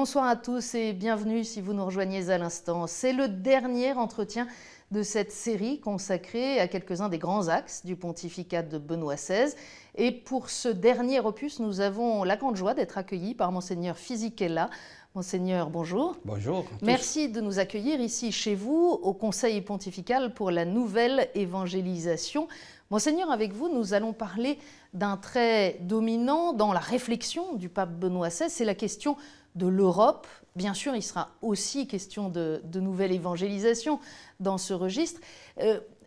Bonsoir à tous et bienvenue si vous nous rejoignez à l'instant. C'est le dernier entretien de cette série consacrée à quelques-uns des grands axes du pontificat de Benoît XVI. Et pour ce dernier opus, nous avons la grande joie d'être accueillis par Monseigneur Fisichella. Monseigneur, bonjour. Bonjour. Merci de nous accueillir ici chez vous, au Conseil pontifical pour la nouvelle évangélisation. Monseigneur, avec vous, nous allons parler d'un trait dominant dans la réflexion du pape Benoît XVI, c'est la question de l'Europe. Bien sûr, il sera aussi question de nouvelle évangélisation dans ce registre.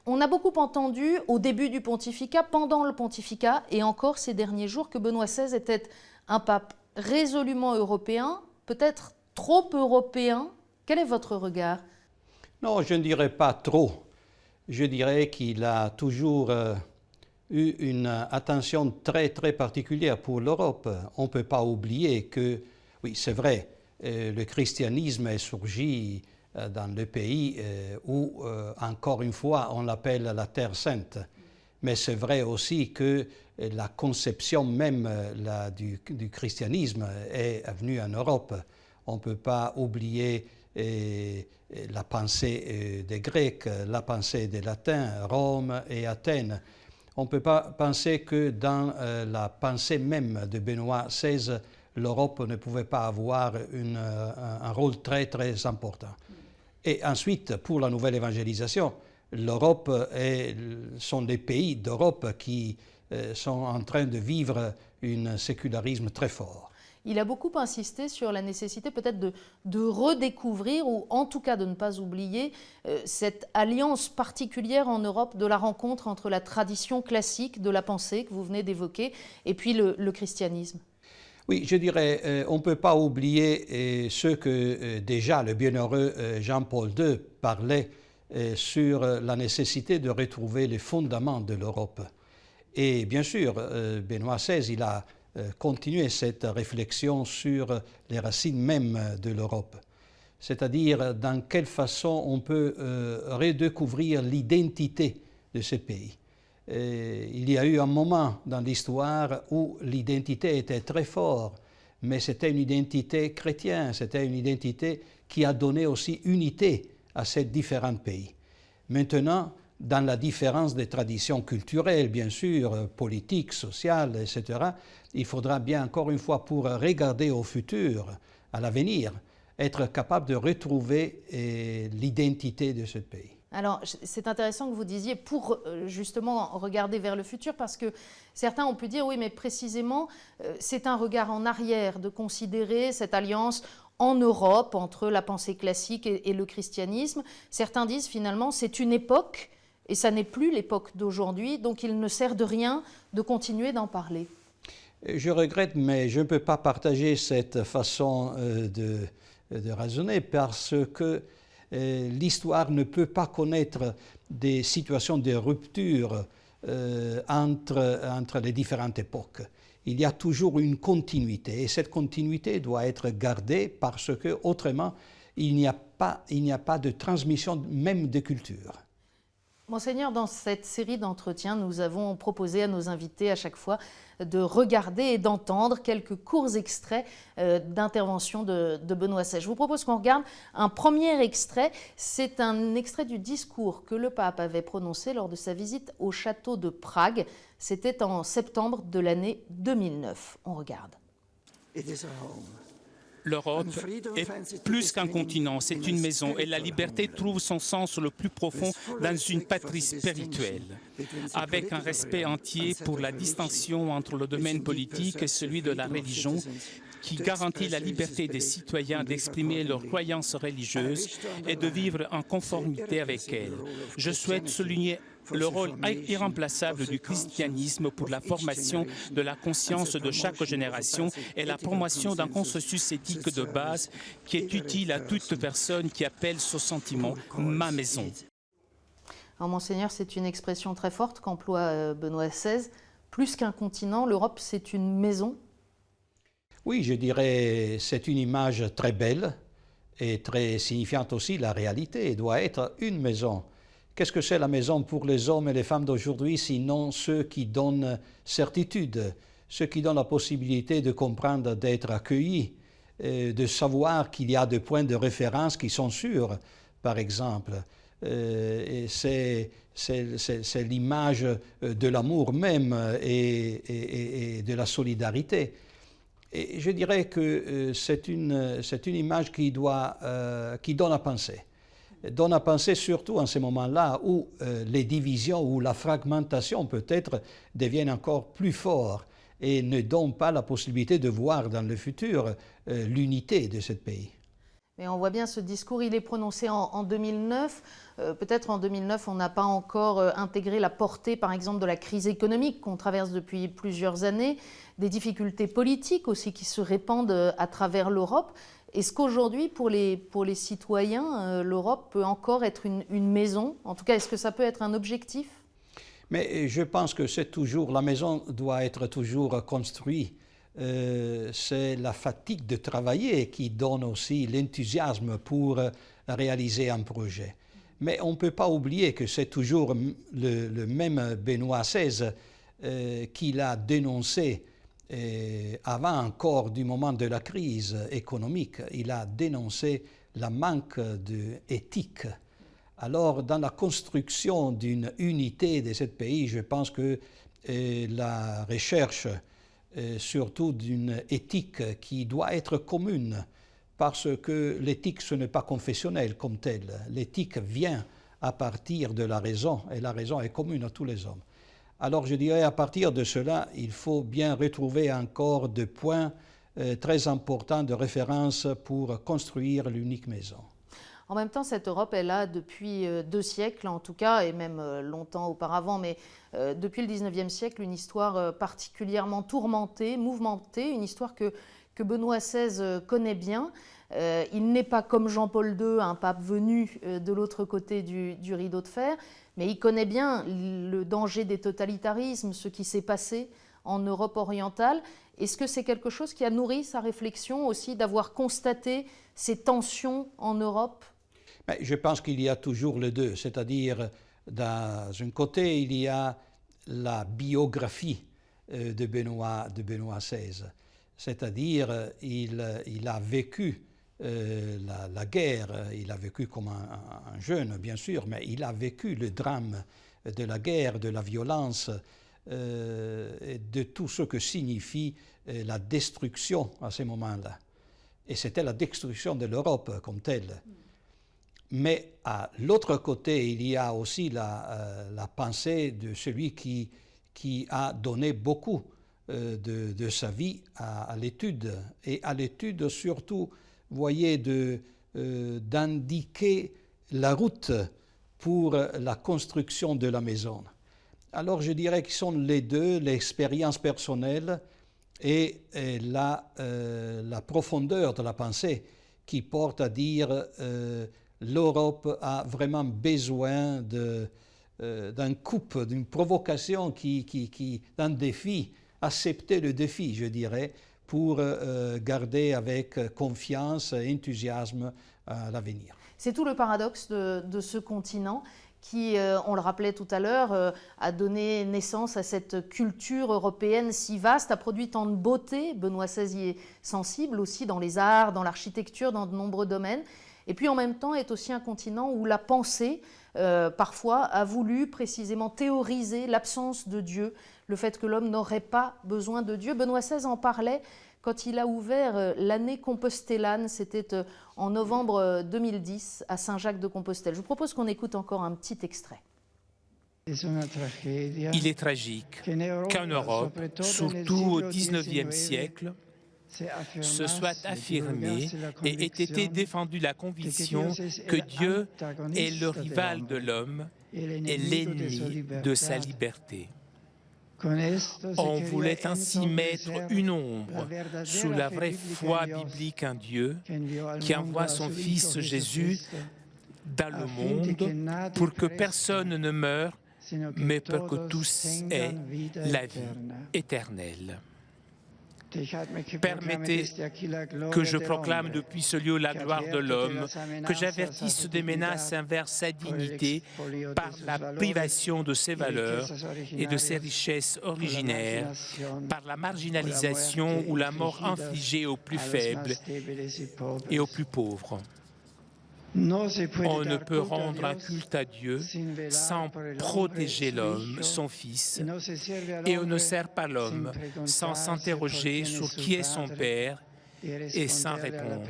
On a beaucoup entendu au début du pontificat, pendant le pontificat et encore ces derniers jours que Benoît XVI était un pape résolument européen, peut-être trop européen. Quel est votre regard? Non, je ne dirais pas trop. Je dirais qu'il a toujours eu une attention très particulière pour l'Europe. On ne peut pas oublier que, oui, c'est vrai, le christianisme est surgi dans le pays où, encore une fois, on l'appelle la Terre Sainte. Mais c'est vrai aussi que la conception même du christianisme est venue en Europe. On ne peut pas oublier la pensée des Grecs, la pensée des Latins, Rome et Athènes. On ne peut pas penser que dans la pensée même de Benoît XVI, l'Europe ne pouvait pas avoir un rôle très important. Et ensuite, pour la nouvelle évangélisation, l'Europe sont les pays d'Europe qui sont en train de vivre un sécularisme très fort. Il a beaucoup insisté sur la nécessité peut-être de redécouvrir, ou en tout cas de ne pas oublier, cette alliance particulière en Europe de la rencontre entre la tradition classique de la pensée que vous venez d'évoquer et puis le christianisme. Oui, je dirais, on ne peut pas oublier ce que déjà le bienheureux Jean-Paul II parlait sur la nécessité de retrouver les fondements de l'Europe. Et bien sûr, Benoît XVI, il a continué cette réflexion sur les racines mêmes de l'Europe. C'est-à-dire dans quelle façon on peut redécouvrir l'identité de ce pays. Il y a eu un moment dans l'histoire où l'identité était très forte, mais c'était une identité chrétienne, c'était une identité qui a donné aussi unité à ces différents pays. Maintenant, dans la différence des traditions culturelles, bien sûr, politiques, sociales, etc., il faudra bien, encore une fois, pour regarder au futur, à l'avenir, être capable de retrouver l'identité de ce pays. Alors, c'est intéressant que vous disiez pour justement regarder vers le futur, parce que certains ont pu dire, oui, mais précisément, c'est un regard en arrière de considérer cette alliance en Europe entre la pensée classique et le christianisme. Certains disent finalement, c'est une époque, et ça n'est plus l'époque d'aujourd'hui, donc il ne sert de rien de continuer d'en parler. Je regrette, mais je ne peux pas partager cette façon de raisonner parce que l'histoire ne peut pas connaître des situations de rupture entre les différentes époques. Il y a toujours une continuité et cette continuité doit être gardée parce que autrement il n'y a pas de transmission même de culture. Monseigneur, dans cette série d'entretiens, nous avons proposé à nos invités à chaque fois de regarder et d'entendre quelques courts extraits d'intervention de Benoît XVI. Je vous propose qu'on regarde un premier extrait. C'est un extrait du discours que le pape avait prononcé lors de sa visite au château de Prague. C'était en septembre de l'année 2009. On regarde. L'Europe est plus qu'un continent, c'est une maison et la liberté trouve son sens le plus profond dans une patrie spirituelle, avec un respect entier pour la distinction entre le domaine politique et celui de la religion, qui garantit la liberté des citoyens d'exprimer leurs croyances religieuses et de vivre en conformité avec elles. Je souhaite souligner le rôle irremplaçable du christianisme pour la formation de la conscience de chaque génération et la promotion d'un consensus éthique de base qui est utile à toute personne qui appelle ce sentiment « ma maison ». Alors, Monseigneur, c'est une expression très forte qu'emploie Benoît XVI. Plus qu'un continent, l'Europe, c'est une maison. Oui, je dirais c'est une image très belle et très signifiante aussi. La réalité doit être une maison. Qu'est-ce que c'est la maison pour les hommes et les femmes d'aujourd'hui, sinon ceux qui donnent certitude, ceux qui donnent la possibilité de comprendre, d'être accueillis, de savoir qu'il y a des points de référence qui sont sûrs, par exemple. Et c'est l'image de l'amour même et de la solidarité. Et je dirais que c'est une image qui donne à penser. Donne à penser surtout en ces moments-là où les divisions, où la fragmentation peut-être deviennent encore plus fortes et ne donnent pas la possibilité de voir dans le futur l'unité de ce pays. Mais on voit bien ce discours, il est prononcé en 2009. Peut-être en 2009, on n'a pas encore intégré la portée, par exemple, de la crise économique qu'on traverse depuis plusieurs années, des difficultés politiques aussi qui se répandent à travers l'Europe. Est-ce qu'aujourd'hui, pour les citoyens, l'Europe peut encore être une maison? En tout cas, est-ce que ça peut être un objectif? Mais je pense que c'est toujours, la maison doit être toujours construite. C'est la fatigue de travailler qui donne aussi l'enthousiasme pour réaliser un projet. Mais on ne peut pas oublier que c'est toujours le même Benoît XVI qui l'a dénoncé avant encore du moment de la crise économique. Il a dénoncé le manque d'éthique. Alors, dans la construction d'une unité de ce pays, je pense que la recherche surtout d'une éthique qui doit être commune, parce que l'éthique, ce n'est pas confessionnel comme tel. L'éthique vient à partir de la raison, et la raison est commune à tous les hommes. Alors je dirais, à partir de cela, il faut bien retrouver encore des points très importants de référence pour construire l'unique maison. En même temps, cette Europe est là depuis 2 siècles, en tout cas, et même longtemps auparavant, mais depuis le 19e siècle, une histoire particulièrement tourmentée, mouvementée, une histoire que Benoît XVI connaît bien. Il n'est pas comme Jean-Paul II, un pape venu de l'autre côté du rideau de fer, mais il connaît bien le danger des totalitarismes, ce qui s'est passé en Europe orientale. Est-ce que c'est quelque chose qui a nourri sa réflexion aussi, d'avoir constaté ces tensions en Europe? Mais je pense qu'il y a toujours les deux, c'est-à-dire d'un côté il y a la biographie de Benoît XVI, c'est-à-dire il a vécu la guerre, il a vécu comme un jeune bien sûr, mais il a vécu le drame de la guerre, de la violence, de tout ce que signifie la destruction à ce moment-là. Et c'était la destruction de l'Europe comme telle. Mais à l'autre côté, il y a aussi la pensée de celui qui a donné beaucoup de sa vie à l'étude. Et à l'étude, surtout, voyez, d'indiquer la route pour la construction de la maison. Alors je dirais qu'ils sont les deux, l'expérience personnelle et la profondeur de la pensée qui porte à dire l'Europe a vraiment besoin d'un coup, d'une provocation, d'un défi, accepter le défi, je dirais, pour garder avec confiance et enthousiasme à l'avenir. C'est tout le paradoxe de ce continent qui, on le rappelait tout à l'heure, a donné naissance à cette culture européenne si vaste, a produit tant de beauté. Benoît XVI y est sensible aussi dans les arts, dans l'architecture, dans de nombreux domaines. Et puis en même temps est aussi un continent où la pensée, parfois, a voulu précisément théoriser l'absence de Dieu, le fait que l'homme n'aurait pas besoin de Dieu. Benoît XVI en parlait quand il a ouvert l'année compostellane, c'était en novembre 2010 à Saint-Jacques-de-Compostelle. Je vous propose qu'on écoute encore un petit extrait. Il est tragique qu'en Europe, surtout au XIXe siècle, se soit affirmée et ait été défendue la conviction que Dieu est le rival de l'homme et l'ennemi de sa liberté. On voulait ainsi mettre une ombre sous la vraie foi biblique en Dieu qui envoie son Fils Jésus dans le monde pour que personne ne meure, mais pour que tous aient la vie éternelle. Permettez que je proclame depuis ce lieu la gloire de l'homme, que j'avertisse des menaces envers sa dignité par la privation de ses valeurs et de ses richesses originaires, par la marginalisation ou la mort infligée aux plus faibles et aux plus pauvres. On ne peut rendre un culte à Dieu sans protéger l'homme, son Fils, et on ne sert pas l'homme sans s'interroger sur qui est son Père et sans répondre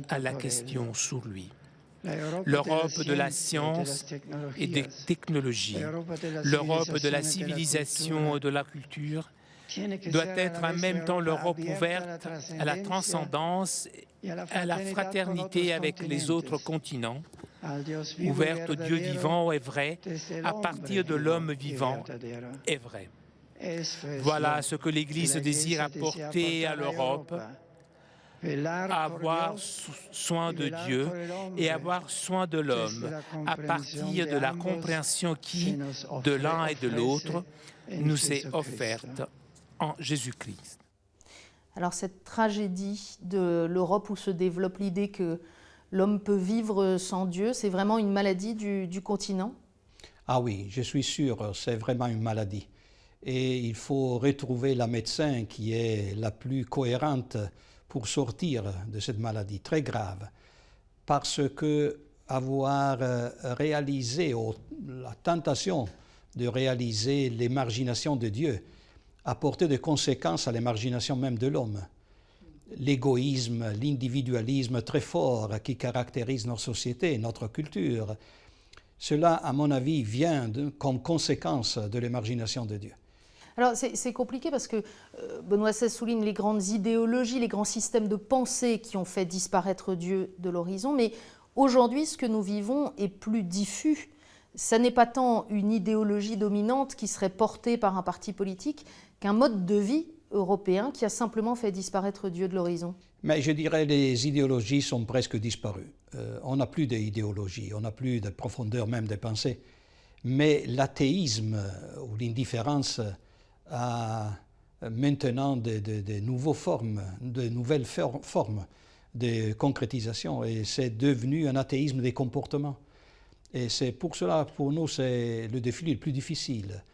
à la question sur lui. L'Europe de la science et des technologies, l'Europe de la civilisation et de la culture doit être en même temps l'Europe ouverte à la transcendance, à la fraternité avec les autres continents, ouverte au Dieu vivant et vrai, à partir de l'homme vivant et vrai. Voilà ce que l'Église désire apporter à l'Europe, avoir soin de Dieu et avoir soin de l'homme à partir de la compréhension qui, de l'un et de l'autre, nous est offerte en Jésus-Christ. Alors cette tragédie de l'Europe où se développe l'idée que l'homme peut vivre sans Dieu, c'est vraiment une maladie du continent? Ah oui, je suis sûr, c'est vraiment une maladie. Et il faut retrouver la médecine qui est la plus cohérente pour sortir de cette maladie très grave. Parce que avoir réalisé, la tentation de réaliser l'émargination de Dieu, apporter des conséquences à l'émargination même de l'homme. L'égoïsme, l'individualisme très fort qui caractérise notre société, notre culture, cela, à mon avis, vient comme conséquence de l'émargination de Dieu. Alors c'est compliqué parce que Benoît XVI souligne les grandes idéologies, les grands systèmes de pensée qui ont fait disparaître Dieu de l'horizon, mais aujourd'hui, ce que nous vivons est plus diffus. Ça n'est pas tant une idéologie dominante qui serait portée par un parti politique qu'un mode de vie européen qui a simplement fait disparaître Dieu de l'horizon. Mais je dirais que les idéologies sont presque disparues. On n'a plus d'idéologie, on n'a plus de profondeur même des pensées. Mais l'athéisme ou l'indifférence a maintenant de nouvelles formes de concrétisation et c'est devenu un athéisme des comportements. Et c'est pour cela, pour nous, c'est le défi le plus difficile.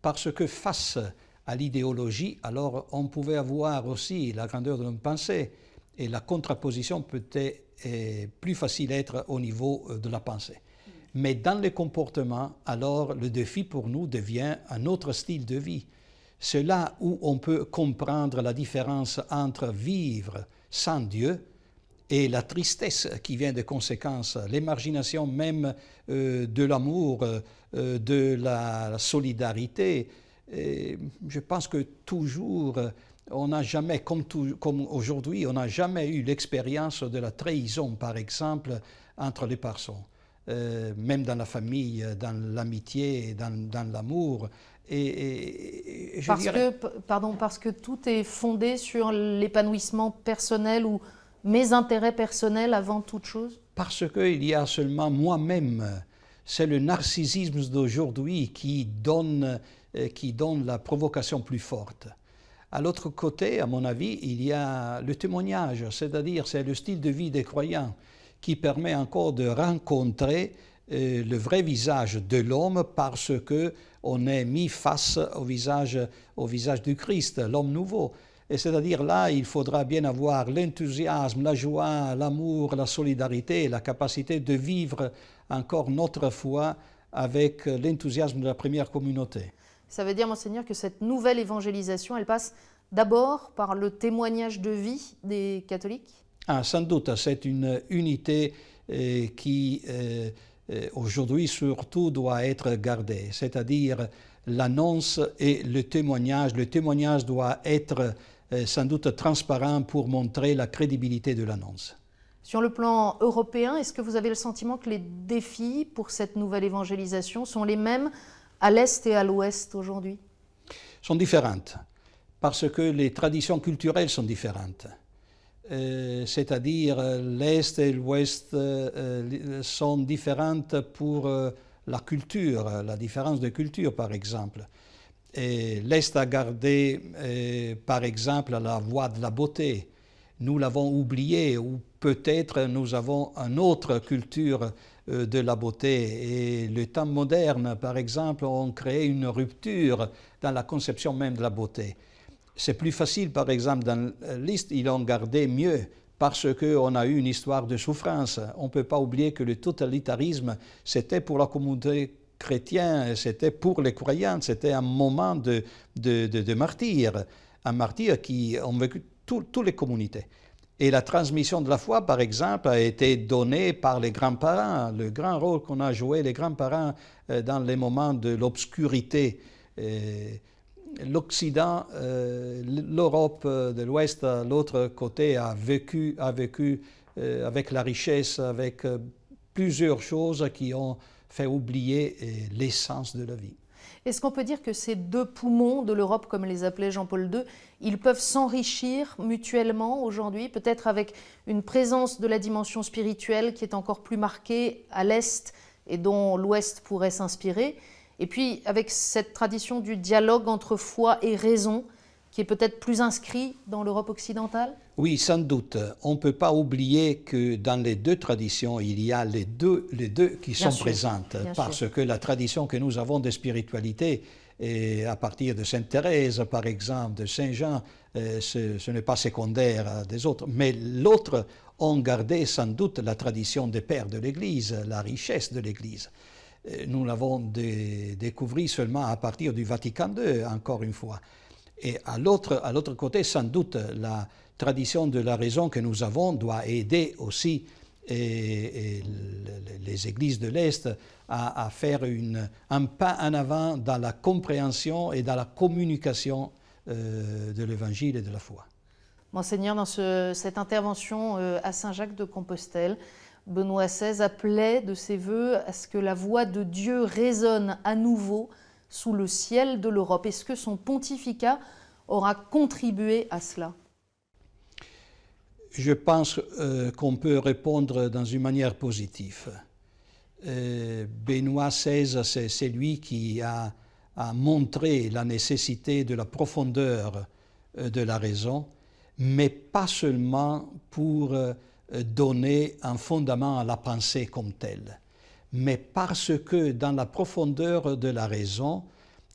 Parce que face à l'idéologie, alors on pouvait avoir aussi la grandeur de notre pensée et la contraposition peut-être plus facile à être au niveau de la pensée. Mais dans les comportements, alors le défi pour nous devient un autre style de vie. C'est là où on peut comprendre la différence entre vivre sans Dieu et la tristesse qui vient des conséquences, l'émargination même de l'amour, de la solidarité. Et je pense que toujours, on n'a jamais, comme aujourd'hui, on n'a jamais eu l'expérience de la trahison, par exemple, entre les personnes. Même dans la famille, dans l'amitié, dans l'amour. Parce que tout est fondé sur l'épanouissement personnel ou mes intérêts personnels avant toute chose? Parce qu'il y a seulement moi-même. C'est le narcissisme d'aujourd'hui qui donne la provocation plus forte. À l'autre côté, à mon avis, il y a le témoignage, c'est-à-dire c'est le style de vie des croyants qui permet encore de rencontrer le vrai visage de l'homme parce qu'on est mis face au visage du Christ, l'homme nouveau. Et c'est-à-dire là, il faudra bien avoir l'enthousiasme, la joie, l'amour, la solidarité, la capacité de vivre encore notre foi avec l'enthousiasme de la première communauté. Ça veut dire, Monseigneur, que cette nouvelle évangélisation, elle passe d'abord par le témoignage de vie des catholiques? Sans doute, c'est une unité qui, aujourd'hui, surtout, doit être gardée. C'est-à-dire l'annonce et le témoignage. Le témoignage doit être sans doute transparent pour montrer la crédibilité de l'annonce. Sur le plan européen, est-ce que vous avez le sentiment que les défis pour cette nouvelle évangélisation sont les mêmes à l'Est et à l'Ouest aujourd'hui? Sont différentes, parce que les traditions culturelles sont différentes. C'est-à-dire l'Est et l'Ouest sont différentes pour la culture, la différence de culture par exemple. L'Est a gardé, par exemple, la voie de la beauté. Nous l'avons oublié, ou peut-être nous avons une autre culture de la beauté. Et le temps moderne, par exemple, ont créé une rupture dans la conception même de la beauté. C'est plus facile, par exemple, dans l'Est, ils l'ont gardé mieux parce qu'on a eu une histoire de souffrance. On ne peut pas oublier que le totalitarisme, c'était pour la communauté chrétienne, c'était pour les croyants, c'était un moment de martyr, un martyr qui ont vécu toutes les communautés. Et la transmission de la foi, par exemple, a été donnée par les grands-parents, le grand rôle qu'on a joué les grands-parents dans les moments de l'obscurité. L'Occident, l'Europe de l'Ouest, à l'autre côté, a vécu avec la richesse, avec plusieurs choses qui ont fait oublier l'essence de la vie. Est-ce qu'on peut dire que ces deux poumons de l'Europe, comme les appelait Jean-Paul II, ils peuvent s'enrichir mutuellement aujourd'hui, peut-être avec une présence de la dimension spirituelle qui est encore plus marquée à l'Est et dont l'Ouest pourrait s'inspirer, et puis avec cette tradition du dialogue entre foi et raison qui est peut-être plus inscrit dans l'Europe occidentale? Oui, sans doute. On ne peut pas oublier que dans les deux traditions, il y a les deux qui sont présentes. Parce que la tradition que nous avons de spiritualité, et à partir de Sainte Thérèse, par exemple, de Saint Jean, ce n'est pas secondaire à des autres. Mais l'autre ont gardé sans doute la tradition des pères de l'Église, la richesse de l'Église. Nous l'avons découvert seulement à partir du Vatican II, encore une fois. Et à l'autre côté, sans doute, la tradition de la raison que nous avons doit aider aussi les églises de l'Est à faire un pas en avant dans la compréhension et dans la communication de l'Évangile et de la foi. Monseigneur, dans cette intervention à Saint-Jacques-de-Compostelle, Benoît XVI appelait de ses vœux à ce que la voix de Dieu résonne à nouveau sous le ciel de l'Europe. Est-ce que son pontificat aura contribué à cela? Je pense qu'on peut répondre dans une manière positive. Benoît XVI, c'est lui qui a montré la nécessité de la profondeur de la raison, mais pas seulement pour donner un fondament à la pensée comme telle, mais parce que dans la profondeur de la raison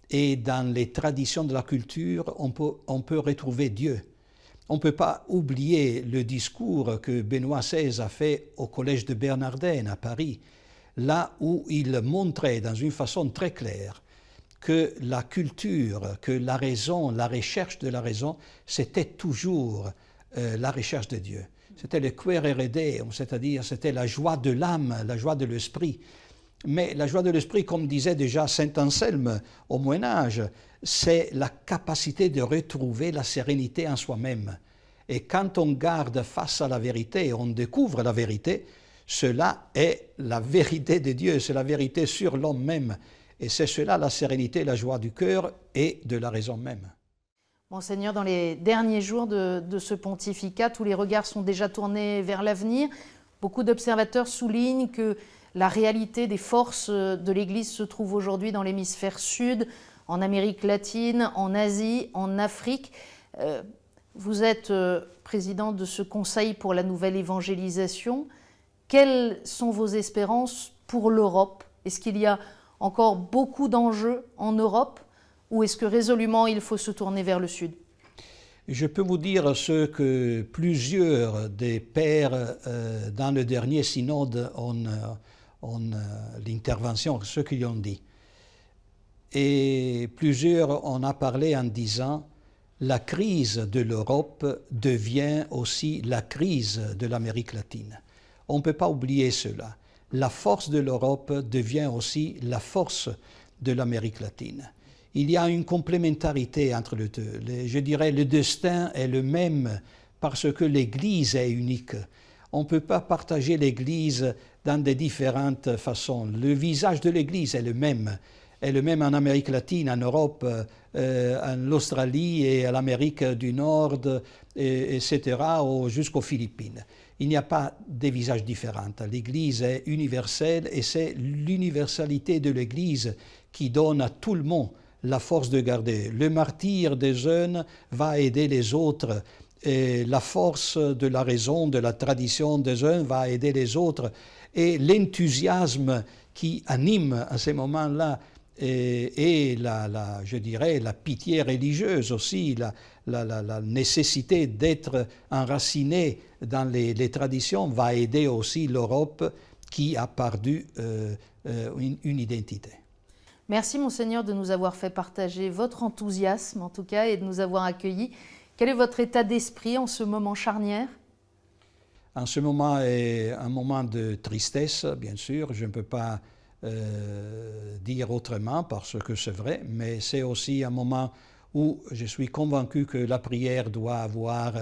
et dans les traditions de la culture, on peut retrouver Dieu. On ne peut pas oublier le discours que Benoît XVI a fait au Collège de Bernardin à Paris, là où il montrait d'une façon très claire que la culture, que la raison, la recherche de la raison, c'était toujours la recherche de Dieu. C'était le quaerere Deum, c'est-à-dire c'était la joie de l'âme, la joie de l'esprit. Mais la joie de l'esprit, comme disait déjà saint Anselme au Moyen-Âge, c'est la capacité de retrouver la sérénité en soi-même. Et quand on garde face à la vérité, on découvre la vérité, cela est la vérité de Dieu, c'est la vérité sur l'homme même. Et c'est cela la sérénité, la joie du cœur et de la raison même. Monseigneur, dans les derniers jours de ce pontificat, tous les regards sont déjà tournés vers l'avenir. Beaucoup d'observateurs soulignent que la réalité des forces de l'Église se trouve aujourd'hui dans l'hémisphère sud, en Amérique latine, en Asie, en Afrique. Vous êtes président de ce Conseil pour la nouvelle évangélisation. Quelles sont vos espérances pour l'Europe? Est-ce qu'il y a encore beaucoup d'enjeux en Europe ou est-ce que résolument il faut se tourner vers le sud? Je peux vous dire ce que plusieurs des pères dans le dernier synode ont l'intervention, ce qu'ils ont dit. Et plusieurs en ont parlé en disant la crise de l'Europe devient aussi la crise de l'Amérique latine. On ne peut pas oublier cela. La force de l'Europe devient aussi la force de l'Amérique latine. Il y a une complémentarité entre les deux. Je dirais le destin est le même parce que l'Église est unique. On ne peut pas partager l'Église dans de différentes façons. Le visage de l'Église est le même en Amérique latine, en Europe, en Australie et à l'Amérique du Nord, etc., jusqu'aux Philippines. Il n'y a pas de visages différents. L'Église est universelle et c'est l'universalité de l'Église qui donne à tout le monde la force de garder. Le martyre des jeunes va aider les autres. Et la force de la raison, de la tradition des jeunes va aider les autres. Et l'enthousiasme qui anime à ces moments-là, et je dirais la pitié religieuse aussi, la nécessité d'être enraciné dans les traditions va aider aussi l'Europe qui a perdu une identité. Merci Monseigneur de nous avoir fait partager votre enthousiasme en tout cas et de nous avoir accueillis. Quel est votre état d'esprit en ce moment charnière? En ce moment est un moment de tristesse, bien sûr, je ne peux pas dire autrement parce que c'est vrai, mais c'est aussi un moment où je suis convaincu que la prière doit avoir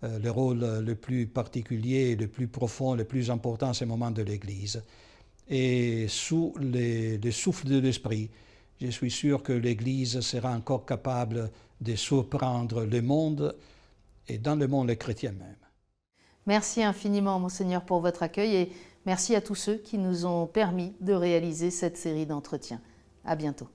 le rôle le plus particulier, le plus profond, le plus important à ce moment de l'Église. Et sous le souffle de l'Esprit, je suis sûr que l'Église sera encore capable de surprendre le monde et dans le monde les chrétiens même. Merci infiniment, Monseigneur, pour votre accueil et merci à tous ceux qui nous ont permis de réaliser cette série d'entretiens. À bientôt.